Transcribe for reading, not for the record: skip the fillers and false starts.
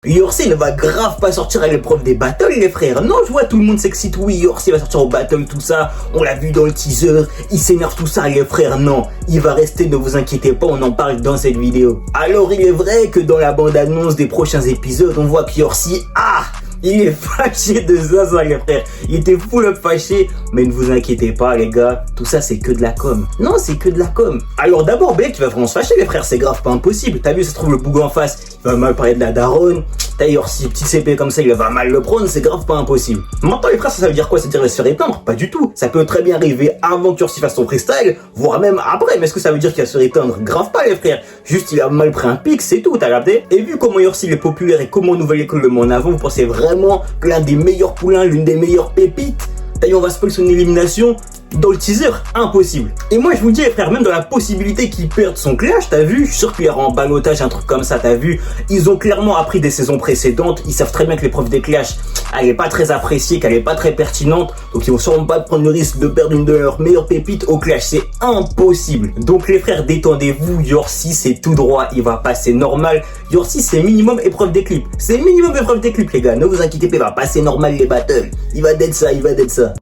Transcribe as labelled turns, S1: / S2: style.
S1: Yorsi ne va grave pas sortir à l'épreuve des battles, les frères. Non, je vois tout le monde s'excite. Oui, Yorsi va sortir au battle, tout ça. On l'a vu dans le teaser. Il s'énerve, tout ça, les frères. Non, il va rester, ne vous inquiétez pas, on en parle dans cette vidéo. Alors, il est vrai que dans la bande-annonce des prochains épisodes, on voit que Yorsi, il est fâché de ça, les frères. Il était full up fâché. Mais ne vous inquiétez pas, les gars. Tout ça, c'est que de la com. Non, c'est que de la com. Alors d'abord, Blake, tu vas vraiment se fâcher, les frères. C'est grave pas impossible. T'as vu, ça se trouve le boug en face. Il va mal parler de la daronne. D'ailleurs, si petit CP comme ça, il va mal le prendre. C'est grave pas impossible. Maintenant, les frères, ça veut dire quoi? Ça veut dire se faire éteindre? Pas du tout. Ça peut très bien arriver avant que Yorsi fasse son freestyle, voire même après. Mais est-ce que ça veut dire qu'il va se faire éteindre? Grave pas, les frères. Juste, il a mal pris un pic, c'est tout, t'as capté? Et vu comment Yorsi est populaire et comment Nouvelle École le met en avant, vous pensez vraiment que l'un des meilleurs poulains, l'une des meilleures pépites, d'ailleurs on va spoiler son élimination dans le teaser? Impossible. Et moi je vous dis, les frères, même dans la possibilité qu'il perde son clash, t'as vu, je suis sûr qu'il y aura en ballottage un truc comme ça, t'as vu, ils ont clairement appris des saisons précédentes, ils savent très bien que l'épreuve des clashs, elle est pas très appréciée, qu'elle est pas très pertinente, donc ils vont sûrement pas prendre le risque de perdre une de leurs meilleures pépites au clash, c'est impossible. Donc les frères, détendez-vous, Yorsi c'est tout droit, il va passer normal. Yorsi c'est minimum épreuve des clips, c'est minimum épreuve des clips, les gars, ne vous inquiétez pas, il va passer normal les battles, il va d'être ça, il va d'être ça.